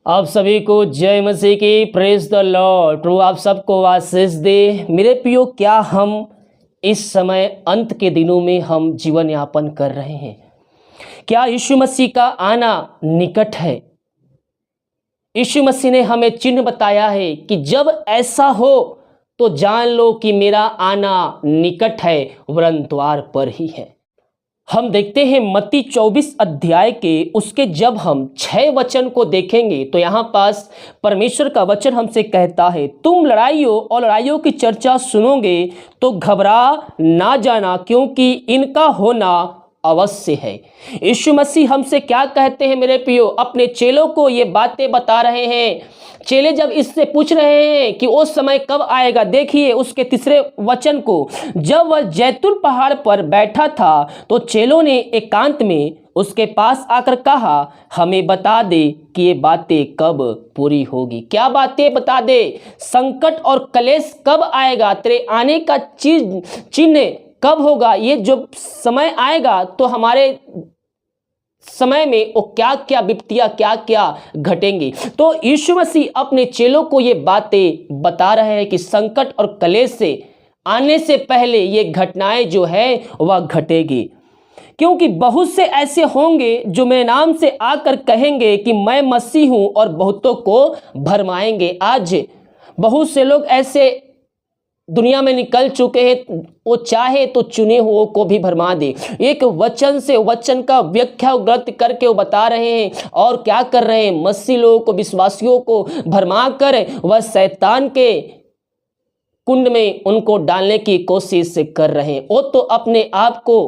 आप सभी को जय मसीह की, प्रेज द लॉर्ड। प्रभु आप सबको आशीष दे। मेरे प्रियो, क्या हम इस समय अंत के दिनों में हम जीवन यापन कर रहे हैं? क्या यीशु मसीह का आना निकट है? यीशु मसीह ने हमें चिन्ह बताया है कि जब ऐसा हो तो जान लो कि मेरा आना निकट है, वरन द्वार पर ही है। हम देखते हैं मत्ती 24 अध्याय के उसके जब हम 6 वचन को देखेंगे तो यहाँ पास परमेश्वर का वचन हमसे कहता है, तुम लड़ाइयों और लड़ाइयों की चर्चा सुनोगे तो घबरा ना जाना, क्योंकि इनका होना अवश्य है। यीशु मसीह हमसे क्या कहते हैं मेरे प्रियो? अपने चेलों को ये बातें बता रहे हैं। चेले जब इससे पूछ रहे हैं कि वो समय कब आएगा, देखिए उसके तीसरे वचन को, जब वह जैतून पहाड़ पर बैठा था तो चेलों ने एकांत में उसके पास आकर कहा, हमें बता दे कि ये बातें कब पूरी होगी। क्या बातें बता दे? संकट और क्लेश कब आएगा, तेरे आने का चिन्ह कब होगा, ये जो समय आएगा तो हमारे समय में वो क्या क्या विपत्तियां क्या क्या घटेंगी। तो यीशु मसीह अपने चेलों को ये बातें बता रहे हैं कि संकट और क्लेश से आने से पहले ये घटनाएं जो है वह घटेगी, क्योंकि बहुत से ऐसे होंगे जो मेरे नाम से आकर कहेंगे कि मैं मसीह हूं और बहुतों को भरमाएंगे। आज बहुत से लोग ऐसे दुनिया में निकल चुके हैं, वो चाहे तो चुने हुओं को भी भरमा दे। एक वचन से वचन का व्याख्या गलत करके वो बता रहे हैं और क्या कर रहे हैं? मसीह लोगों को, विश्वासियों को भरमा कर वह शैतान के कुंड में उनको डालने की कोशिश कर रहे हैं। वो तो अपने आप को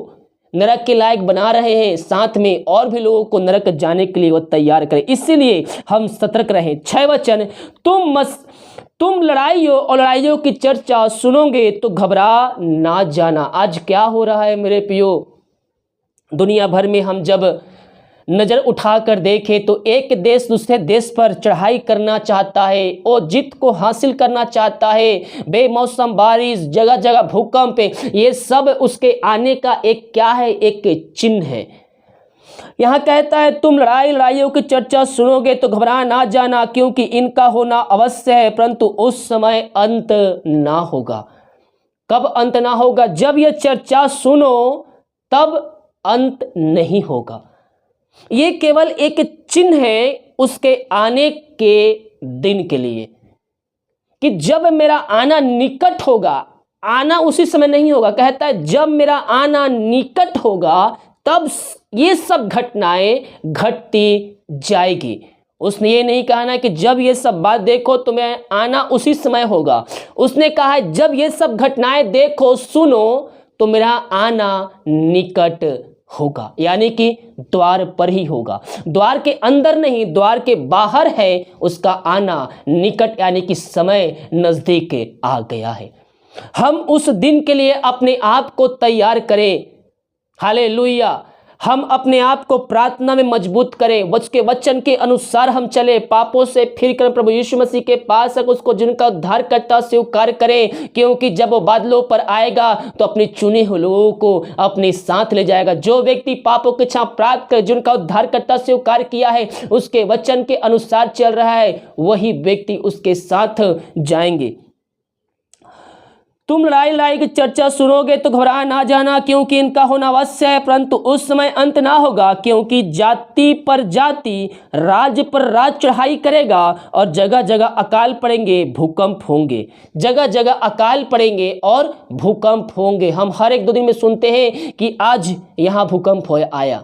नरक के लायक बना रहे हैं, साथ में और भी लोगों को नरक जाने के लिए वो तैयार करें। इसीलिए हम सतर्क रहें। 6 वचन, तुम लड़ाइयों और लड़ाइयों की चर्चा सुनोगे तो घबरा ना जाना। आज क्या हो रहा है मेरे प्रियो? दुनिया भर में हम जब नजर उठाकर देखें तो एक देश दूसरे देश पर चढ़ाई करना चाहता है और जीत को हासिल करना चाहता है। बेमौसम बारिश, जगह जगह भूकंप, ये सब उसके आने का एक क्या है? एक चिन्ह है। यहाँ कहता है, तुम लड़ाइयों की चर्चा सुनोगे तो घबरा ना जाना, क्योंकि इनका होना अवश्य है, परंतु उस समय अंत ना होगा। कब अंत ना होगा? जब यह चर्चा सुनो तब अंत नहीं होगा। ये केवल एक चिन्ह है उसके आने के दिन के लिए, कि जब मेरा आना निकट होगा। आना उसी समय नहीं होगा, कहता है जब मेरा आना निकट होगा तब ये सब घटनाएं घटती जाएगी। उसने ये नहीं कहा ना कि जब ये सब बात देखो तो मैं आना उसी समय होगा। उसने कहा है जब ये सब घटनाएं देखो सुनो तो मेरा आना निकट होगा, यानी कि द्वार पर ही होगा। द्वार के अंदर नहीं, द्वार के बाहर है उसका आना निकट, यानी कि समय नजदीक आ गया है। हम उस दिन के लिए अपने आप को तैयार करें। हालेलुया। हम अपने आप को प्रार्थना में मजबूत करें, उसके वचन के अनुसार हम चले, पापों से फिर कर प्रभु यीशु मसीह के पास उसको जिनका उद्धार करता स्वीकार करें, क्योंकि जब वो बादलों पर आएगा तो अपने चुने हुए लोगों को अपने साथ ले जाएगा। जो व्यक्ति पापों के क्षमा प्राप्त कर जिनका उद्धार करता स्वीकार किया है, उसके वचन के अनुसार चल रहा है, वही व्यक्ति उसके साथ जाएंगे। तुम लड़ाई की चर्चा सुनोगे तो घबरा ना जाना, क्योंकि इनका होना अवश्य है, परंतु उस समय अंत ना होगा। क्योंकि जाति पर जाति, राज्य पर राज्य चढ़ाई करेगा और जगह जगह अकाल पड़ेंगे, भूकंप होंगे। जगह जगह अकाल पड़ेंगे और भूकंप होंगे। हम हर 1-2 दिन में सुनते हैं कि आज यहाँ भूकंप आया,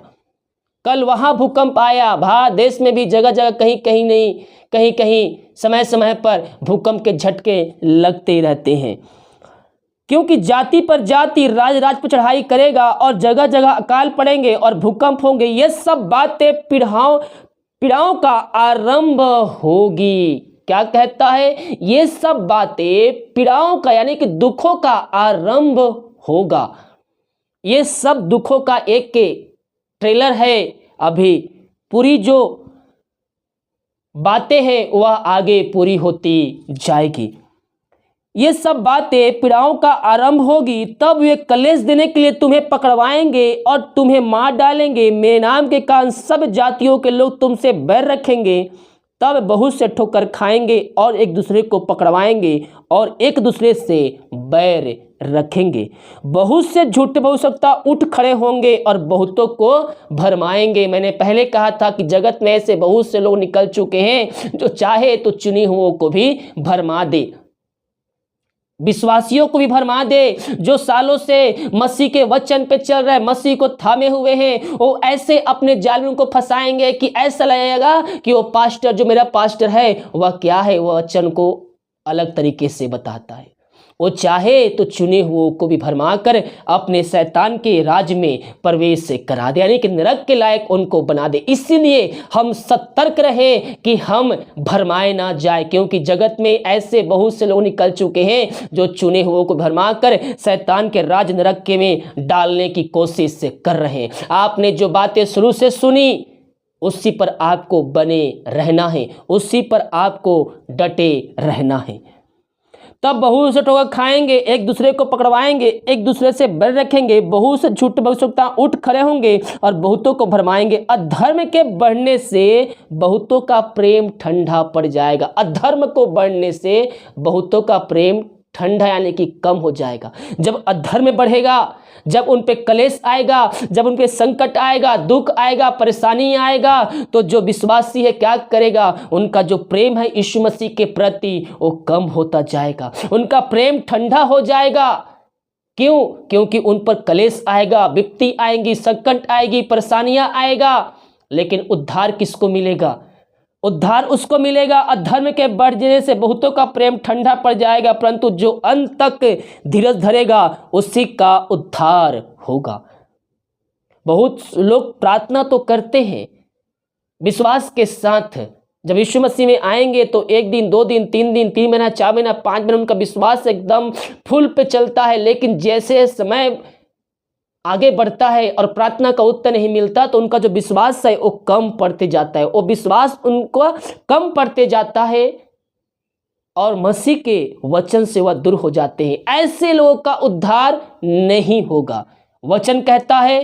कल वहाँ भूकंप आया। देश में भी जगह जगह कहीं कहीं नहीं, कहीं कहीं समय समय पर भूकंप के झटके लगते रहते हैं। क्योंकि जाति पर जाति, राज पर चढ़ाई करेगा और जगह जगह अकाल पड़ेंगे और भूकंप होंगे। ये सब बातें पीड़ाओं का आरंभ होगी। क्या कहता है? ये सब बातें पीड़ाओं का, यानी कि दुखों का आरंभ होगा। ये सब दुखों का एक के ट्रेलर है। अभी पूरी जो बातें हैं वह आगे पूरी होती जाएगी। ये सब बातें पीड़ाओं का आरंभ होगी, तब वे क्लेश देने के लिए तुम्हें पकड़वाएंगे और तुम्हें मार डालेंगे। मेरे नाम के कारण सब जातियों के लोग तुमसे बैर रखेंगे, तब बहुत से ठोकर खाएंगे और एक दूसरे को पकड़वाएंगे और एक दूसरे से बैर रखेंगे। बहुत से झूठे भविष्यवक्ता उठ खड़े होंगे और बहुतों को भरमाएंगे। मैंने पहले कहा था कि जगत में ऐसे बहुत से लोग निकल चुके हैं जो चाहे तो चुने हुओं को भी भरमा दे, विश्वासियों को भी भरमा दे। जो सालों से मसीह के वचन पे चल रहे, मसीह को थामे हुए हैं, वो ऐसे अपने जाल में उनको फंसाएंगे कि ऐसा लगेगा कि वो पास्टर, जो मेरा पास्टर है, वह क्या है, वह वचन को अलग तरीके से बताता है। वो चाहे तो चुने हुओं को भी भरमा कर अपने शैतान के राज में प्रवेश करा दे, यानी कि नरक के लायक उनको बना दे। इसीलिए हम सतर्क रहे कि हम भरमाए ना जाए, क्योंकि जगत में ऐसे बहुत से लोग निकल चुके हैं जो चुने हुओं को भरमा कर शैतान के राज नरक के में डालने की कोशिश कर रहे हैं। आपने जो बातें शुरू से सुनी उसी पर आपको बने रहना है, उसी पर आपको डटे रहना है। तब बहुत से ठोकर खाएंगे, एक दूसरे को पकड़वाएंगे, एक दूसरे से बैर रखेंगे, बहुत से झूठे भविष्यवक्ता उठ खड़े होंगे और बहुतों को भरमाएंगे। अधर्म के बढ़ने से बहुतों का प्रेम ठंडा पड़ जाएगा। अधर्म को बढ़ने से बहुतों का प्रेम ठंडा यानी कि कम हो जाएगा। जब अधर्म बढ़ेगा, जब उन पे कलेश आएगा, जब उन पे संकट आएगा, दुख आएगा, परेशानी आएगा, तो जो विश्वासी है क्या करेगा? उनका जो प्रेम है यीशु मसीह के प्रति वो कम होता जाएगा, उनका प्रेम ठंडा हो जाएगा। क्यों? क्योंकि उन पर कलेश आएगा, विपत्ति आएंगी, संकट आएगी, परेशानियां आएगा, लेकिन उद्धार किसको मिलेगा? उद्धार उसको मिलेगा। अधर्म के बढ़ जाने से बहुतों का प्रेम ठंडा पड़ जाएगा, परंतु जो अंत तक धीरज धरेगा उसी का उद्धार होगा। बहुत लोग प्रार्थना तो करते हैं विश्वास के साथ, जब यीशु मसीह में आएंगे तो 1 दिन, 2 दिन, 3 दिन, 3 महीना, 4 महीना, 5 महीना उनका विश्वास एकदम फुल पे चलता है, लेकिन जैसे समय आगे बढ़ता है और प्रार्थना का उत्तर नहीं मिलता तो उनका जो विश्वास है वो कम पड़ते जाता है, वो विश्वास उनको कम पड़ते जाता है और मसीह के वचन से वह दूर हो जाते हैं। ऐसे लोगों का उद्धार नहीं होगा। वचन कहता है,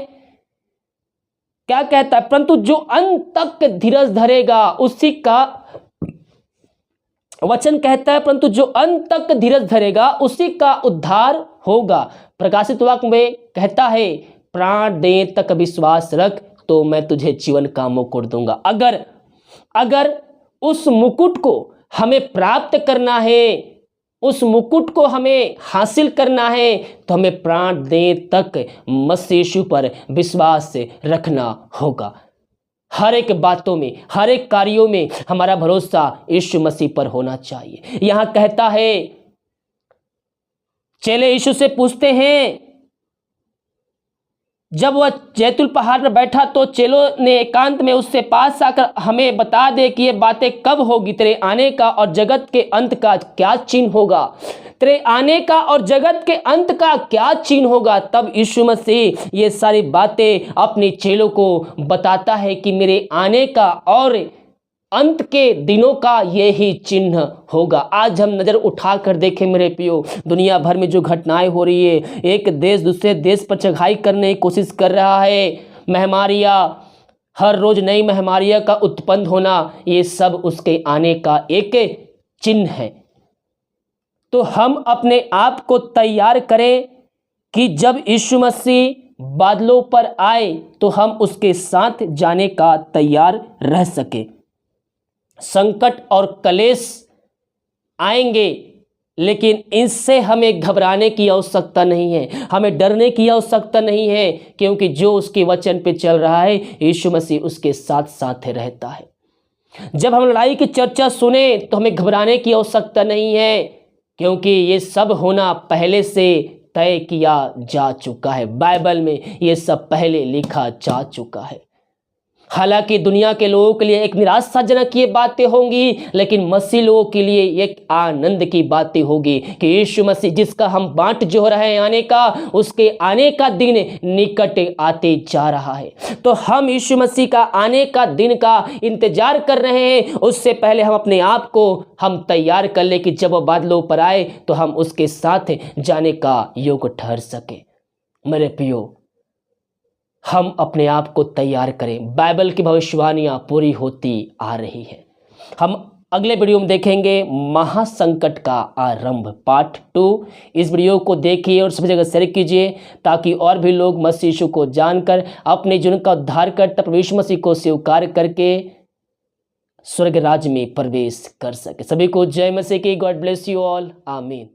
क्या कहता है? परंतु जो अंत तक धीरज धरेगा उसी का, वचन कहता है, परंतु जो अंत तक धीरज धरेगा उसी का उद्धार होगा। प्रकाशित वाक्य में कहता है, प्राण देने तक विश्वास रख तो मैं तुझे जीवन का मुकुट दूंगा। अगर उस मुकुट को हमें प्राप्त करना है, उस मुकुट को हमें हासिल करना है, तो हमें प्राण देने तक मसीह यीशु पर विश्वास रखना होगा। हर एक बातों में, हर एक कार्यों में हमारा भरोसा यीशु मसीह पर होना चाहिए। यहां कहता है, चेले यीशु से पूछते हैं, जब वह जैतून पहाड़ पर बैठा तो चेलों ने एकांत में उससे पास आकर, हमें बता दे कि ये बातें कब होगी, तेरे आने का और जगत के अंत का क्या चिन्ह होगा? तेरे आने का और जगत के अंत का क्या चिन्ह होगा? तब यीशु मसीह ये सारी बातें अपने चेलों को बताता है कि मेरे आने का और अंत के दिनों का यही चिन्ह होगा। आज हम नजर उठाकर देखें मेरे प्रियो, दुनिया भर में जो घटनाएं हो रही है, एक देश दूसरे देश पर चढ़ाई करने की कोशिश कर रहा है, महामारियां, हर रोज नई महामारियां का उत्पन्न होना, ये सब उसके आने का एक चिन्ह है। तो हम अपने आप को तैयार करें कि जब यीशु मसीह बादलों पर आए तो हम उसके साथ जाने का तैयार रह सके। संकट और कलेश आएंगे, लेकिन इससे हमें घबराने की आवश्यकता नहीं है, हमें डरने की आवश्यकता नहीं है, क्योंकि जो उसके वचन पे चल रहा है यीशु मसीह उसके साथ साथ रहता है। जब हम लड़ाई की चर्चा सुने तो हमें घबराने की आवश्यकता नहीं है, क्योंकि ये सब होना पहले से तय किया जा चुका है। बाइबल में ये सब पहले लिखा जा चुका है। हालांकि दुनिया के लोगों के लिए एक निराशाजनक ये बातें होंगी, लेकिन मसीह लोगों के लिए एक आनंद की बातें होगी कि यीशु मसीह जिसका हम बाट जो रहे हैं आने का, उसके आने का दिन निकट आते जा रहा है। तो हम यीशु मसीह का आने का दिन का इंतजार कर रहे हैं। उससे पहले हम अपने आप को हम तैयार कर ले कि जब वो बादलों पर आए तो हम उसके साथ जाने का योग ठहर सके। मेरे प्रियो, हम अपने आप को तैयार करें। बाइबल की भविष्यवाणियां पूरी होती आ रही है। हम अगले वीडियो में देखेंगे महासंकट का आरंभ पार्ट 2। इस वीडियो को देखिए और सभी जगह शेयर कीजिए ताकि और भी लोग मसीह यीशु को जानकर अपने जीवन का उद्धारकर्ता प्रभु यीशु मसीह को स्वीकार करके स्वर्ग राज्य में प्रवेश कर सके। सभी को जय मसीह की। God bless you all. आमीन।